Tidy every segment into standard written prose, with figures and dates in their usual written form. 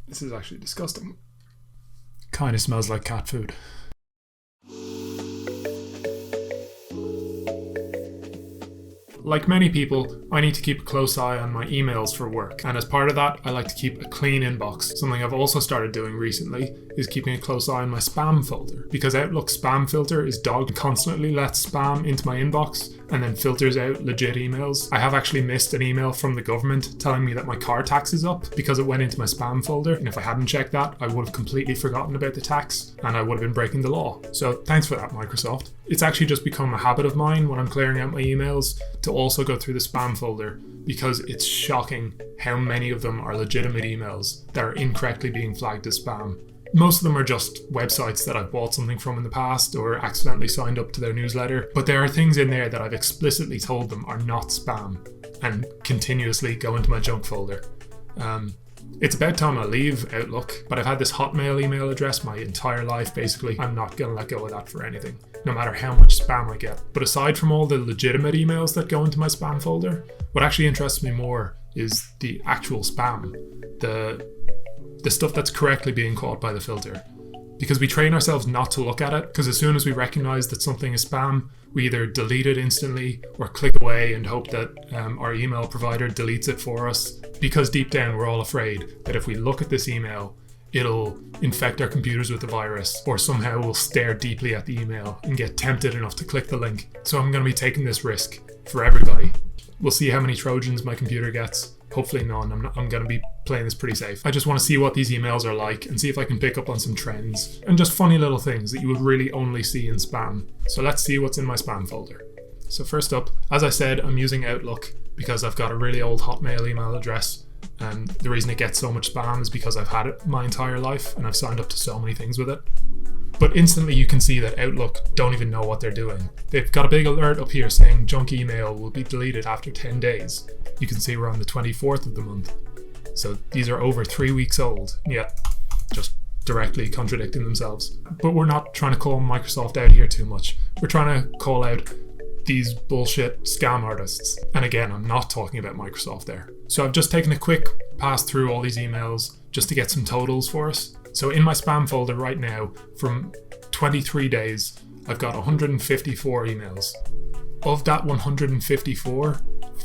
This is actually disgusting. Kind of smells like cat food. Like many people, I need to keep a close eye on my emails for work, and as part of that, I like to keep a clean inbox. Something I've also started doing recently is keeping a close eye on my spam folder, because Outlook's spam filter is dogged and constantly lets spam into my inbox and then filters out legit emails. I have actually missed an email from the government telling me that my car tax is up because it went into my spam folder, and if I hadn't checked that, I would have completely forgotten about the tax and I would have been breaking the law. So thanks for that, Microsoft. It's actually just become a habit of mine when I'm clearing out my emails to also go through the spam folder, because it's shocking how many of them are legitimate emails that are incorrectly being flagged as spam. Most of them are just websites that I've bought something from in the past or accidentally signed up to their newsletter, but there are things in there that I've explicitly told them are not spam and continuously go into my junk folder. It's about time I leave Outlook, but I've had this Hotmail email address my entire life basically. I'm not going to let go of that for anything, no matter how much spam I get. But aside from all the legitimate emails that go into my spam folder, what actually interests me more is the actual spam, the stuff that's correctly being caught by the filter. Because we train ourselves not to look at it, because as soon as we recognize that something is spam, we either delete it instantly or click away and hope that our email provider deletes it for us, because deep down we're all afraid that if we look at this email, it'll infect our computers with a virus, or somehow we'll stare deeply at the email and get tempted enough to click the link. So I'm going to be taking this risk for everybody. We'll see how many Trojans my computer gets. Hopefully none. I'm going to be playing this pretty safe. I just want to see what these emails are like and see if I can pick up on some trends and just funny little things that you would really only see in spam. So let's see what's in my spam folder. So first up, as I said, I'm using Outlook because I've got a really old Hotmail email address, and the reason it gets so much spam is because I've had it my entire life and I've signed up to so many things with it. But instantly you can see that Outlook don't even know what they're doing. They've got a big alert up here saying junk email will be deleted after 10 days. You can see we're on the 24th of the month. So these are over 3 weeks old, yet just directly contradicting themselves. But we're not trying to call Microsoft out here too much. We're trying to call out these bullshit scam artists. And again, I'm not talking about Microsoft there. So I've just taken a quick pass through all these emails just to get some totals for us. So in my spam folder right now, from 23 days, I've got 154 emails. Of that 154,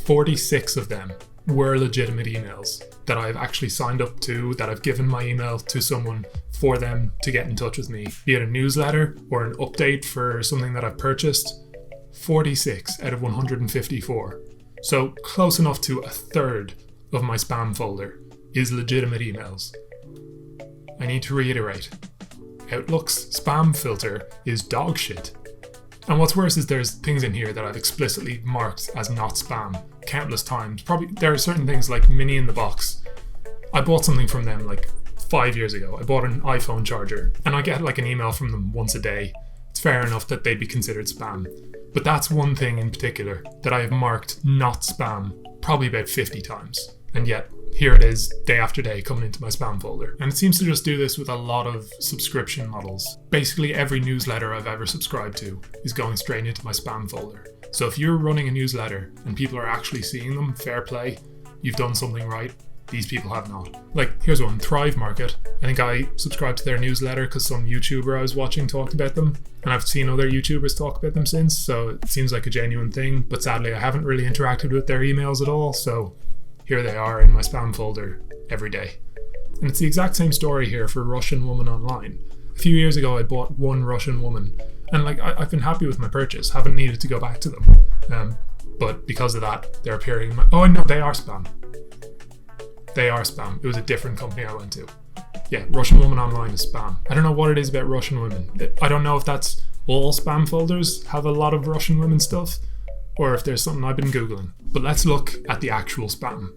46 of them were legitimate emails that I've actually signed up to, that I've given my email to someone for them to get in touch with me, be it a newsletter or an update for something that I've purchased. 46 out of 154. So close enough to a third of my spam folder is legitimate emails. I need to reiterate, Outlook's spam filter is dog shit. And what's worse is there's things in here that I've explicitly marked as not spam countless times. Probably there are certain things like Mini in the Box. I bought something from them like 5 years ago. I bought an iPhone charger and I get like an email from them once a day. It's fair enough that they'd be considered spam. But that's one thing in particular that I have marked not spam probably about 50 times. And yet, here it is, day after day, coming into my spam folder. And it seems to just do this with a lot of subscription models. Basically, every newsletter I've ever subscribed to is going straight into my spam folder. So if you're running a newsletter and people are actually seeing them, fair play, you've done something right. These people have not. Like, here's one, Thrive Market. I think I subscribed to their newsletter because some YouTuber I was watching talked about them, and I've seen other YouTubers talk about them since, so it seems like a genuine thing. But sadly, I haven't really interacted with their emails at all, so here they are in my spam folder every day. And it's the exact same story here for Russian Woman Online. A few years ago, I bought one Russian woman, and I've been happy with my purchase, haven't needed to go back to them. But because of that, they're appearing in my... Oh no, they are spam. They are spam. It was a different company I went to. Yeah, Russian Woman Online is spam. I don't know what it is about Russian women. I don't know if that's all spam folders have a lot of Russian women stuff, or if there's something I've been Googling. But let's look at the actual spam.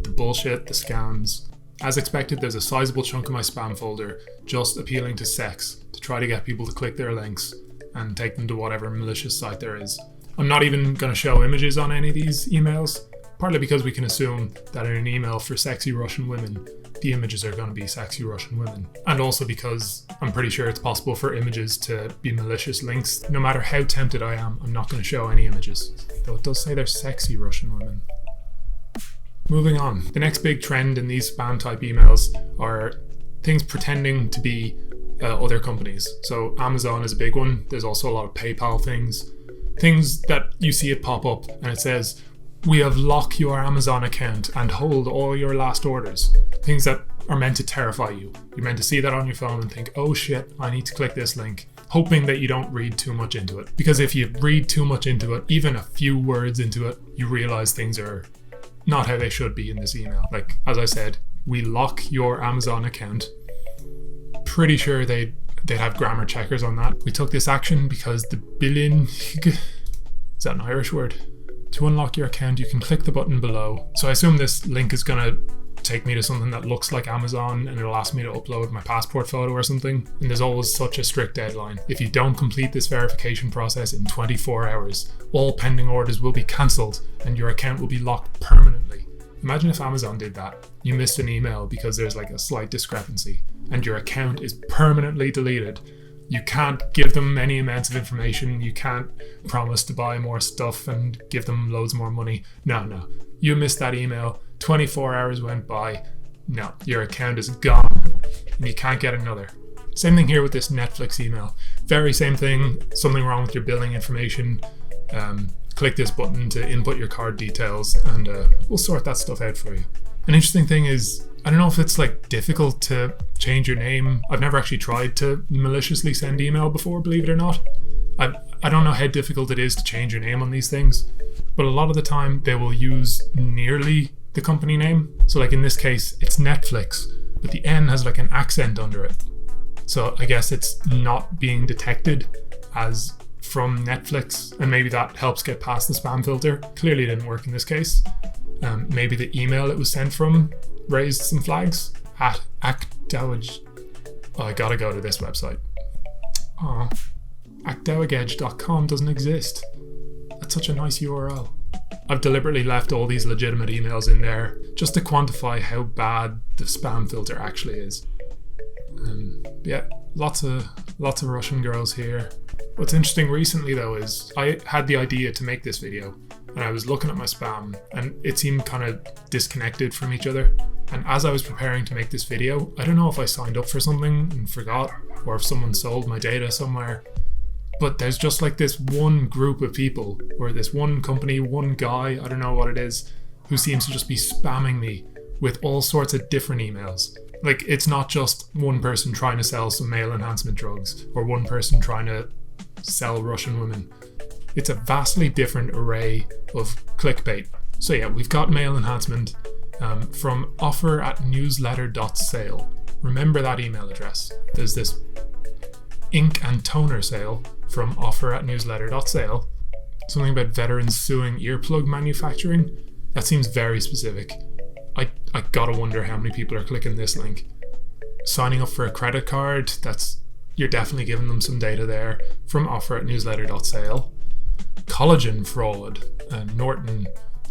The bullshit, the scams. As expected, there's a sizable chunk of my spam folder just appealing to sex, to try to get people to click their links and take them to whatever malicious site there is. I'm not even going to show images on any of these emails, partly because we can assume that in an email for sexy Russian women, the images are going to be sexy Russian women. And also because I'm pretty sure it's possible for images to be malicious links. No matter how tempted I am, I'm not going to show any images. Though it does say they're sexy Russian women. Moving on. The next big trend in these spam type emails are things pretending to be other companies. So Amazon is a big one. There's also a lot of PayPal things that you see it pop up and it says, "We have locked your Amazon account and hold all your last orders." Things that are meant to terrify you. You're meant to see that on your phone and think, "Oh shit, I need to click this link," hoping that you don't read too much into it. Because if you read too much into it, even a few words into it, you realize things are not how they should be in this email. Like, as I said, "We lock your Amazon account." Pretty sure they'd have grammar checkers on that. "We took this action because the billion..." Is that an Irish word? "To unlock your account, you can click the button below." So I assume this link is gonna take me to something that looks like Amazon and it'll ask me to upload my passport photo or something. And there's always such a strict deadline. "If you don't complete this verification process in 24 hours, all pending orders will be cancelled and your account will be locked permanently." Imagine if Amazon did that. You missed an email because there's like a slight discrepancy and your account is permanently deleted. You can't give them any amounts of information. You can't promise to buy more stuff and give them loads more money. No. You missed that email. 24 hours went by. No, your account is gone and you can't get another. Same thing here with this Netflix email. Very same thing. Something wrong with your billing information. Click this button to input your card details and we'll sort that stuff out for you. An interesting thing is, I don't know if it's like difficult to change your name. I've never actually tried to maliciously send email before, believe it or not. I don't know how difficult it is to change your name on these things, but a lot of the time they will use nearly the company name. So like in this case, it's Netflix, but the N has like an accent under it. So I guess it's not being detected as from Netflix, and maybe that helps get past the spam filter. Clearly didn't work in this case. Maybe the email it was sent from raised some flags. At Actowage. Oh, I gotta go to this website. Oh, actowagedge.com doesn't exist. That's such a nice URL. I've deliberately left all these legitimate emails in there just to quantify how bad the spam filter actually is. Yeah, lots of Russian girls here. What's interesting recently though is I had the idea to make this video and I was looking at my spam and it seemed kind of disconnected from each other. And as I was preparing to make this video, I don't know if I signed up for something and forgot or if someone sold my data somewhere, but there's just like this one group of people or this one company, one guy, I don't know what it is, who seems to just be spamming me with all sorts of different emails. Like, it's not just one person trying to sell some male enhancement drugs or one person trying to sell Russian women. It's a vastly different array of clickbait. So yeah, we've got male enhancement from offer@newsletter.sale. Remember that email address. There's this ink and toner sale from offer@newsletter.sale. Something about veterans suing earplug manufacturing. That seems very specific. I gotta wonder how many people are clicking this link. Signing up for a credit card, you're definitely giving them some data there from offer@newsletter.sale. Collagen fraud, Norton.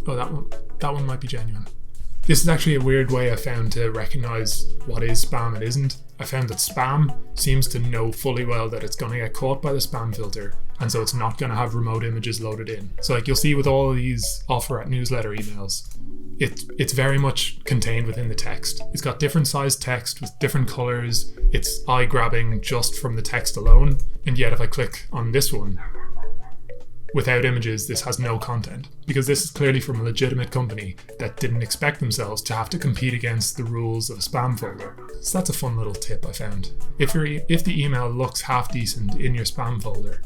Oh, that one might be genuine. This is actually a weird way I found to recognize what is spam and isn't. I found that spam seems to know fully well that it's going to get caught by the spam filter, and so it's not going to have remote images loaded in. So like you'll see with all of these offer@newsletter emails, it's very much contained within the text. It's got different sized text with different colors. It's eye grabbing just from the text alone. And yet if I click on this one, without images, this has no content, because this is clearly from a legitimate company that didn't expect themselves to have to compete against the rules of a spam folder. So that's a fun little tip I found. If the email looks half decent in your spam folder,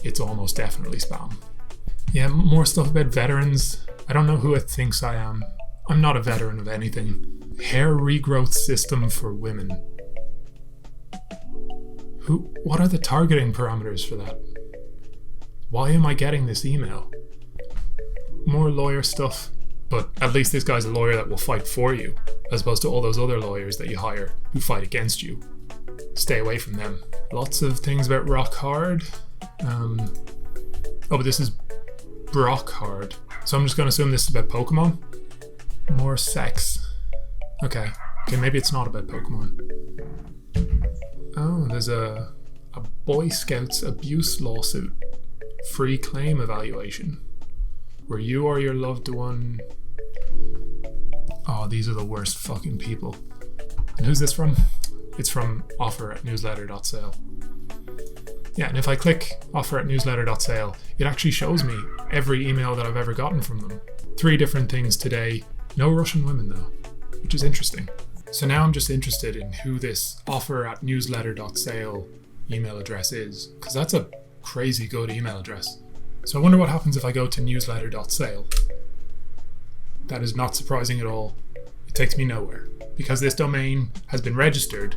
it's almost definitely spam. Yeah, more stuff about veterans. I don't know who it thinks I am. I'm not a veteran of anything. Hair regrowth system for women. What are the targeting parameters for that? Why am I getting this email? More lawyer stuff, but at least this guy's a lawyer that will fight for you, as opposed to all those other lawyers that you hire who fight against you. Stay away from them. Lots of things about Rock Hard. But this is Brock Hard. So I'm just going to assume this is about Pokemon. More sex. Okay, maybe it's not about Pokemon. Oh, there's a Boy Scouts abuse lawsuit. Free claim evaluation. Where you or your loved one... Oh, these are the worst fucking people. And who's this from? It's from offer@newsletter.sale. Yeah, and if I click offer@newsletter.sale, it actually shows me every email that I've ever gotten from them. 3 different things today. No Russian women though, which is interesting. So now I'm just interested in who this offer@newsletter.sale email address is, because that's a crazy good email address. So I wonder what happens if I go to newsletter.sale. That is not surprising at all. It takes me nowhere, because this domain has been registered,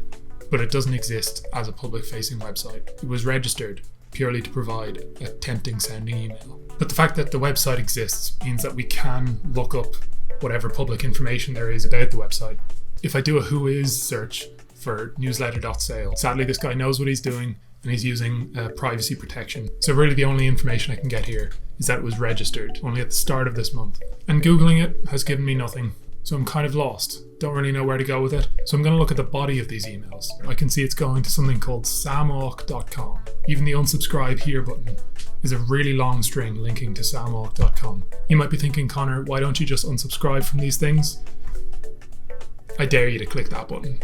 but it doesn't exist as a public-facing website. It was registered purely to provide a tempting sounding email. But the fact that the website exists means that we can look up whatever public information there is about the website. If I do a who is search for newsletter.sale, sadly this guy knows what he's doing and he's using privacy protection. So really the only information I can get here is that it was registered only at the start of this month. And Googling it has given me nothing. So I'm kind of lost. Don't really know where to go with it. So I'm going to look at the body of these emails. I can see it's going to something called samawk.com. Even the unsubscribe here button is a really long string linking to samawk.com. You might be thinking, Connor, why don't you just unsubscribe from these things? I dare you to click that button.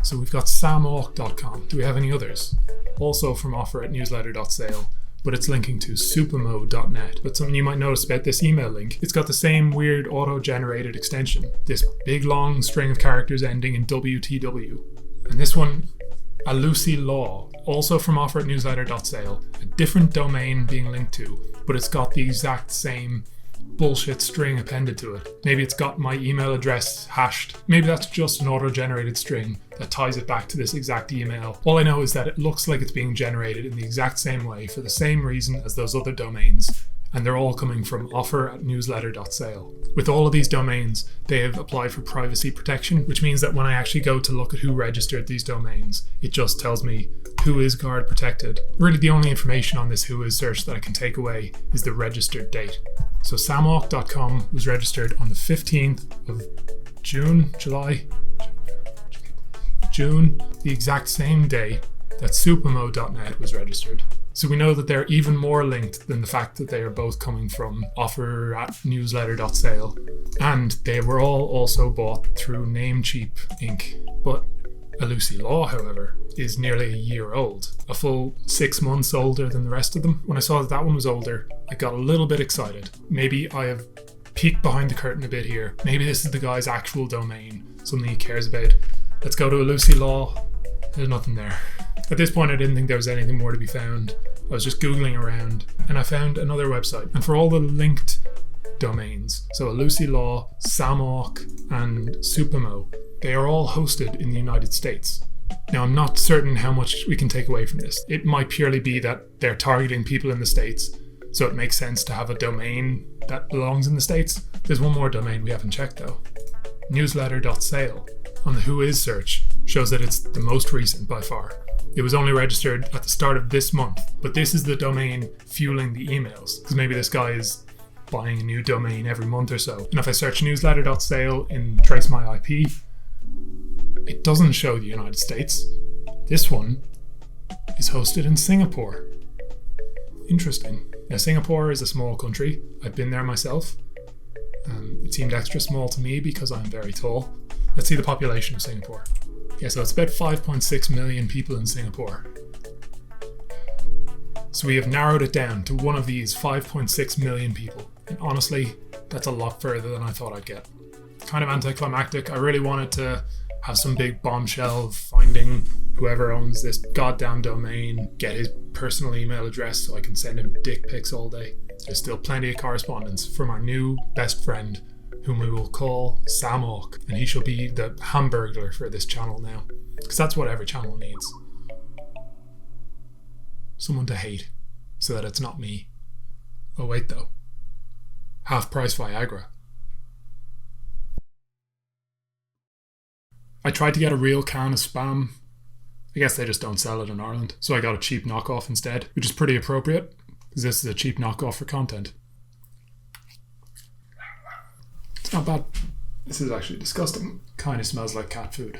So we've got samawk.com. Do we have any others? Also from offer@newsletter.sale. But it's linking to supermo.net. But something you might notice about this email link, it's got the same weird auto-generated extension, this big long string of characters ending in WTW. And this one, a Lucy Law, also from offer@newsletter.sale, a different domain being linked to, but it's got the exact same bullshit string appended to it. Maybe it's got my email address hashed. Maybe that's just an auto-generated string that ties it back to this exact email. All I know is that it looks like it's being generated in the exact same way for the same reason as those other domains, and they're all coming from offer@newsletter.sale. With all of these domains, they have applied for privacy protection, which means that when I actually go to look at who registered these domains, it just tells me who is guard protected. Really the only information on this who is search that I can take away is the registered date. So samawk.com was registered on the 15th of June, the exact same day that supermo.net was registered. So we know that they're even more linked than the fact that they are both coming from offer@newsletter.sale. And they were all also bought through Namecheap Inc. But a Lucy Law, however, is nearly a year old, a full 6 months older than the rest of them. When I saw that that one was older, I got a little bit excited. Maybe I have peeked behind the curtain a bit here. Maybe this is the guy's actual domain, something he cares about. Let's go to a Lucy Law. There's nothing there. At this point, I didn't think there was anything more to be found. I was just Googling around and I found another website. And for all the linked domains, so a Lucy Law, Samawk, and Supermo, they are all hosted in the United States. Now, I'm not certain how much we can take away from this. It might purely be that they're targeting people in the States, so it makes sense to have a domain that belongs in the States. There's one more domain we haven't checked though. Newsletter.sale on the who is search shows that it's the most recent by far. It was only registered at the start of this month, but this is the domain fueling the emails, because maybe this guy is buying a new domain every month or so. And if I search newsletter.sale in Trace My IP, it doesn't show the United States. This one is hosted in Singapore. Interesting. Now, Singapore is a small country. I've been there myself. It seemed extra small to me because I'm very tall. Let's see the population of Singapore. Yeah, so it's about 5.6 million people in Singapore. So we have narrowed it down to one of these 5.6 million people. And honestly, that's a lot further than I thought I'd get. Kind of anticlimactic. I really wanted to have some big bombshell of finding whoever owns this goddamn domain, get his personal email address so I can send him dick pics all day. There's still plenty of correspondence from our new best friend, whom we will call Samawk, and he shall be the hamburglar for this channel now, because that's what every channel needs. Someone to hate, so that it's not me. Oh wait though, half price Viagra. I tried to get a real can of Spam. I guess they just don't sell it in Ireland, so I got a cheap knockoff instead, which is pretty appropriate, because this is a cheap knockoff for content. It's not bad. This is actually disgusting. Kind of smells like cat food.